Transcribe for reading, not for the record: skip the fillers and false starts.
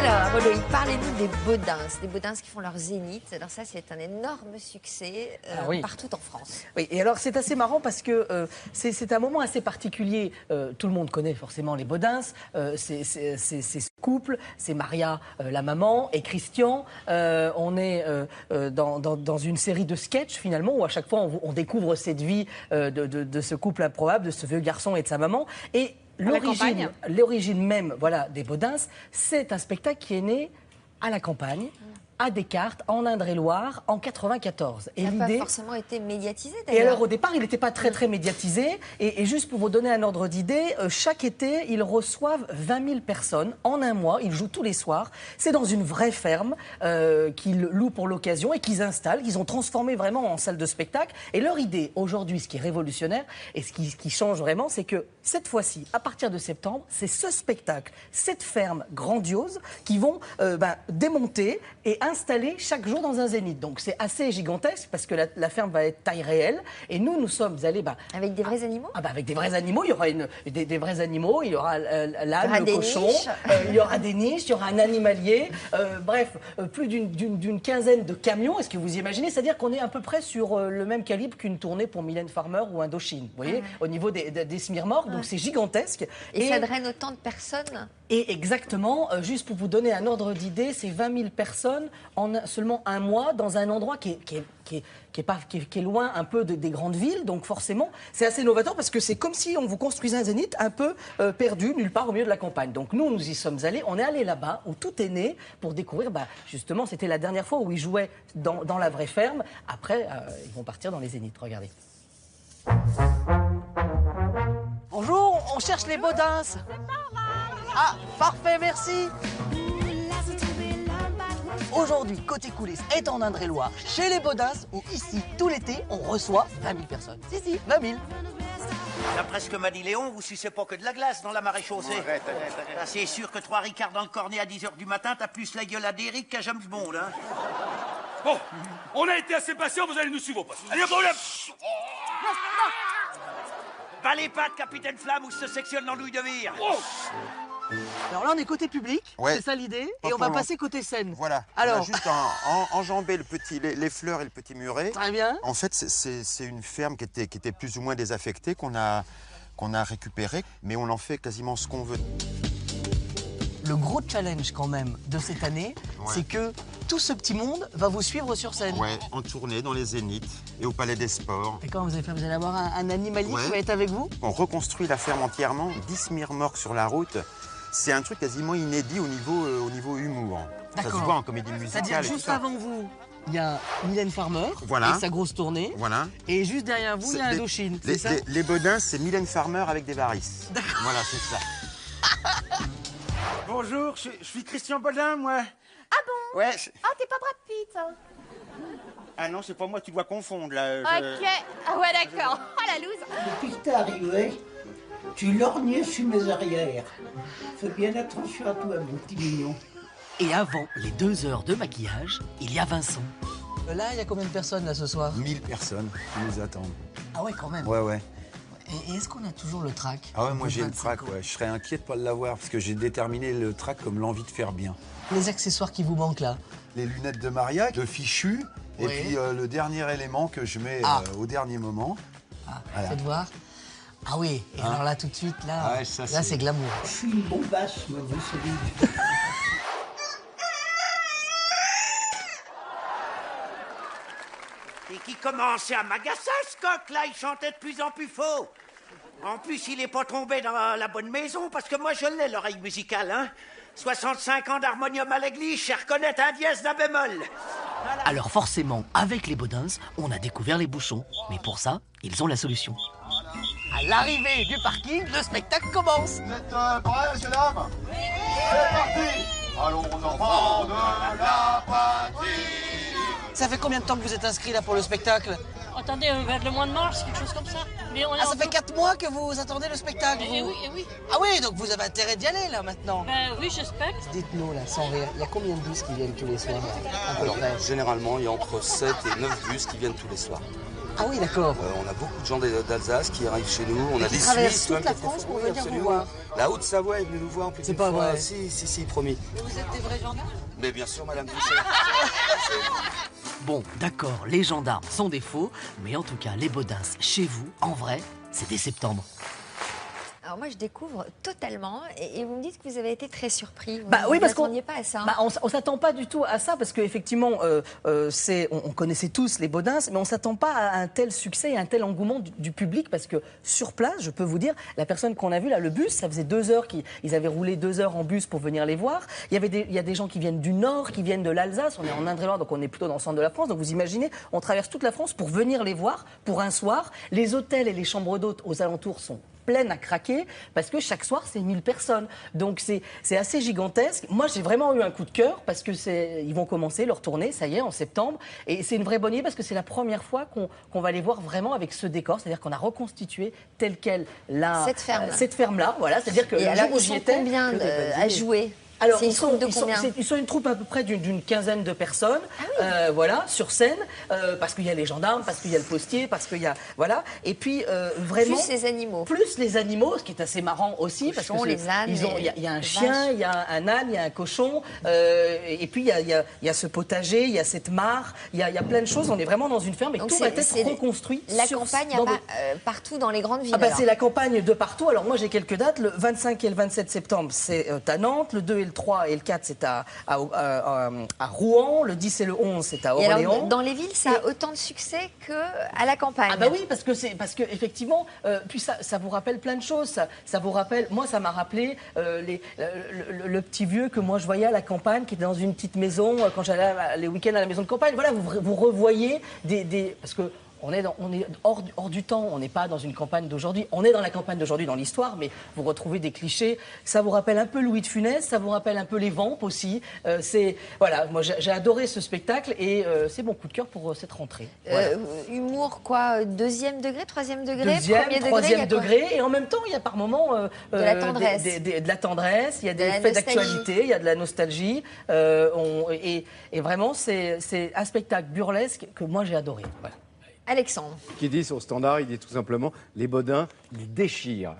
Alors, Loïc, parlez-nous des Baudins qui font leur zénith. Alors ça, c'est un énorme succès partout en France. Oui, et alors c'est assez marrant parce que c'est un moment assez particulier. Tout le monde connaît forcément les Baudins. C'est ce couple, c'est Maria, la maman, et Christian. On est dans une série de sketchs finalement où à chaque fois on découvre cette vie de ce couple improbable, de ce vieux garçon et de sa maman. Et l'origine même des Baudins, c'est un spectacle qui est né à la campagne, à Descartes, en Indre-et-Loire, en 94. Et l'idée n'a pas forcément été médiatisé d'ailleurs. Et alors au départ, il n'était pas très médiatisé. Et juste pour vous donner un ordre d'idée, chaque été, ils reçoivent 20 000 personnes en un mois. Ils jouent tous les soirs. C'est dans une vraie ferme qu'ils louent pour l'occasion et qu'ils installent, qu'ils ont transformé vraiment en salle de spectacle. Et leur idée aujourd'hui, ce qui est révolutionnaire et ce qui change vraiment, c'est que cette fois-ci, à partir de septembre, c'est ce spectacle, cette ferme grandiose, qui vont démonter et installé chaque jour dans un zénith. Donc c'est assez gigantesque parce que la ferme va être taille réelle. Et nous sommes allés... avec des vrais animaux avec des vrais animaux. Il y aura des vrais animaux. Il y aura l'âne, le cochon. Il y aura des niches. Il y aura un animalier. Bref, plus d'une quinzaine de camions. Est-ce que vous imaginez? C'est-à-dire qu'on est à peu près sur le même calibre qu'une tournée pour Mylène Farmer ou Indochine. Vous voyez, au niveau des smirmores. Donc c'est gigantesque. Et ça draine autant de personnes? Et exactement, juste pour vous donner un ordre d'idée, c'est 20 000 personnes en seulement un mois dans un endroit qui est loin un peu des grandes villes. Donc forcément, c'est assez novateur parce que c'est comme si on vous construisait un zénith un peu perdu, nulle part au milieu de la campagne. Donc nous y sommes allés. On est allés là-bas où tout est né pour découvrir, justement, c'était la dernière fois où ils jouaient dans la vraie ferme. Après, ils vont partir dans les zéniths. Regardez. Bonjour, on cherche les Baudins. Ah, parfait, merci. Aujourd'hui, Côté Coulisses est en Indre-et-Loire, chez les Baudins, où ici, tout l'été, on reçoit 20 000 personnes. Si, 20 000. D'après ce que m'a dit Léon, vous sucez pas que de la glace dans la maréchaussée. Bon, arrête. C'est sûr que 3 Ricards dans le cornet à 10h du matin, t'as plus la gueule à Derrick qu'à James Bond, hein. Bon, on a été assez patients, vous allez nous suivre au poste. Allez, problème. Bas les pattes, capitaine Flamme, ou se sectionne l'andouille de vire. Oh. Alors là, on est côté public, c'est ça l'idée, et on va passer côté scène. Voilà, alors... on a juste enjambé les fleurs et le petit muret. Très bien. En fait, c'est une ferme qui était plus ou moins désaffectée, qu'on a récupérée, mais on en fait quasiment ce qu'on veut. Le gros challenge quand même de cette année, c'est que tout ce petit monde va vous suivre sur scène. Ouais, en tournée dans les Zéniths et au Palais des Sports. Et comment vous allez faire? Vous allez avoir un animalier qui va être avec vous? On reconstruit la ferme entièrement, 10 smirmorques sur la route. C'est un truc quasiment inédit au niveau humour. Ça se voit en comédie musicale. C'est-à-dire juste avant vous, il y a Mylène Farmer et sa grosse tournée. Voilà. Et juste derrière vous, il y a Indochine. Les Baudins, c'est Mylène Farmer avec des varices. Voilà, c'est ça. Bonjour, je suis Christian Baudin, moi. Ah bon? Ouais. Ah, t'es pas Brad Pitt, hein? Ah non, c'est pas moi, tu dois confondre, là. Ok. Ah ouais, d'accord. Oh, la loose. Depuis que t'es arrivé, tu lorgnais sur mes arrières. Fais bien attention à toi, mon petit mignon. Et avant les 2 heures de maquillage, il y a Vincent. Là, il y a combien de personnes là ce soir? 1000 personnes qui nous attendent. Ah ouais, quand même. Ouais. Et est-ce qu'on a toujours le trac? Ah ouais, moi j'ai le trac, ouais. Je serais inquiet de pas l'avoir parce que j'ai déterminé le trac comme l'envie de faire bien. Les accessoires qui vous manquent là? Les lunettes de Maria, le fichu, et puis le dernier élément que je mets au dernier moment. Voilà. Faites voir. Ah oui, et alors là tout de suite, là c'est glamour. Je suis une bombasse, moi, vous savez. Et qui commençait à m'agacer, ce coq, là, il chantait de plus en plus faux. En plus, il est pas tombé dans la bonne maison, parce que moi, je l'ai, l'oreille musicale, hein. 65 ans d'harmonium à l'église, je sais reconnaître un dièse d'un bémol. Voilà. Alors forcément, avec les Baudins, on a découvert les bouchons. Mais pour ça, ils ont la solution. À l'arrivée du parking, le spectacle commence. Vous êtes prêts, messieurs, dames? Oui. C'est parti. Allons, enfants de la patrie. Ça fait combien de temps que vous êtes inscrits là pour le spectacle? Attendez, vers le mois de mars, quelque chose comme ça. Mais Ah, ça fait 4 mois que vous attendez le spectacle, Eh vous. oui, eh oui. Ah oui, donc vous avez intérêt d'y aller, là, maintenant. Ben oui, j'espère. Dites-nous, là, sans rire, il y a combien de bus qui viennent tous les soirs, là, à peu Alors, près? généralement, il y a entre 7 et 9 bus qui viennent tous les soirs. Ah oui, d'accord. On a beaucoup de gens d'Alsace qui arrivent chez nous. On a des traversent Suisses, toute même la quelquefois. France pour Oui, venir vous absolument. voir. La Haute-Savoie est venue nous voir plus C'est d'une pas fois. vrai. Si, promis. Vous êtes des vrais gendarmes? Mais bien sûr, madame Doucet. Bon, d'accord, les gendarmes sont des faux, mais en tout cas, les Baudins, chez vous, en vrai, c'est dès septembre. Alors moi, je découvre totalement, et vous me dites que vous avez été très surpris. Vous Oui, parce qu'on n'attendiez pas à ça. on s'attend pas du tout à ça, parce qu'effectivement, on connaissait tous les Baudins, mais on s'attend pas à un tel succès et un tel engouement du public, parce que sur place, je peux vous dire, la personne qu'on a vue là, le bus, ça faisait 2 heures qu'ils avaient roulé 2 heures en bus pour venir les voir. Il y a des gens qui viennent du Nord, qui viennent de l'Alsace. On est en Indre-et-Loire, donc on est plutôt dans le centre de la France. Donc vous imaginez, on traverse toute la France pour venir les voir pour un soir. Les hôtels et les chambres d'hôtes aux alentours sont pleine à craquer, parce que chaque soir, c'est 1000 personnes. Donc, c'est assez gigantesque. Moi, j'ai vraiment eu un coup de cœur, parce que ils vont commencer leur tournée, ça y est, en septembre. Et c'est une vraie bonne idée, parce que c'est la première fois qu'on va les voir vraiment avec ce décor. C'est-à-dire qu'on a reconstitué tel quel cette ferme-là. Voilà, c'est-à-dire que et alors, ils sont combien à jouer? Alors, ils sont une troupe à peu près d'une quinzaine de personnes, voilà, sur scène, parce qu'il y a les gendarmes, parce qu'il y a le postier, parce qu'il y a, voilà, et puis vraiment plus les animaux, ce qui est assez marrant aussi, parce que les ânes, il y a un chien, il y a un âne, il y a un cochon, et puis il y a ce potager, il y a cette mare, il y a plein de choses. On est vraiment dans une ferme et tout va être reconstruit. La campagne partout dans les grandes villes. C'est la campagne de partout. Alors moi j'ai quelques dates. Le 25 et le 27 septembre, c'est à Nantes. Le 2 et le 3 et le 4, c'est à Rouen. Le 10 et le 11, c'est à Orléans. Alors, dans les villes, ça a autant de succès qu'à la campagne. Ah bah oui, parce que effectivement, puis ça vous rappelle plein de choses. Ça vous rappelle, moi, ça m'a rappelé le petit vieux que moi je voyais à la campagne, qui était dans une petite maison quand j'allais les week-ends à la maison de campagne. Voilà, vous revoyez parce que on est hors du temps, on n'est pas dans une campagne d'aujourd'hui, on est dans la campagne d'aujourd'hui, dans l'histoire, mais vous retrouvez des clichés. Ça vous rappelle un peu Louis de Funès, ça vous rappelle un peu les Vampes aussi. Voilà, moi j'ai adoré ce spectacle et c'est mon coup de cœur pour cette rentrée. Voilà. Humour quoi, 2e degré, 3e degré, deuxième, 1er degré, et en même temps il y a par moments de la tendresse, de la tendresse, il y a des faits d'actualité, il y a de la nostalgie, et vraiment c'est un spectacle burlesque que moi j'ai adoré. Voilà. Alexandre. Qui dit sur Standard, il dit tout simplement les Baudins, ils déchirent.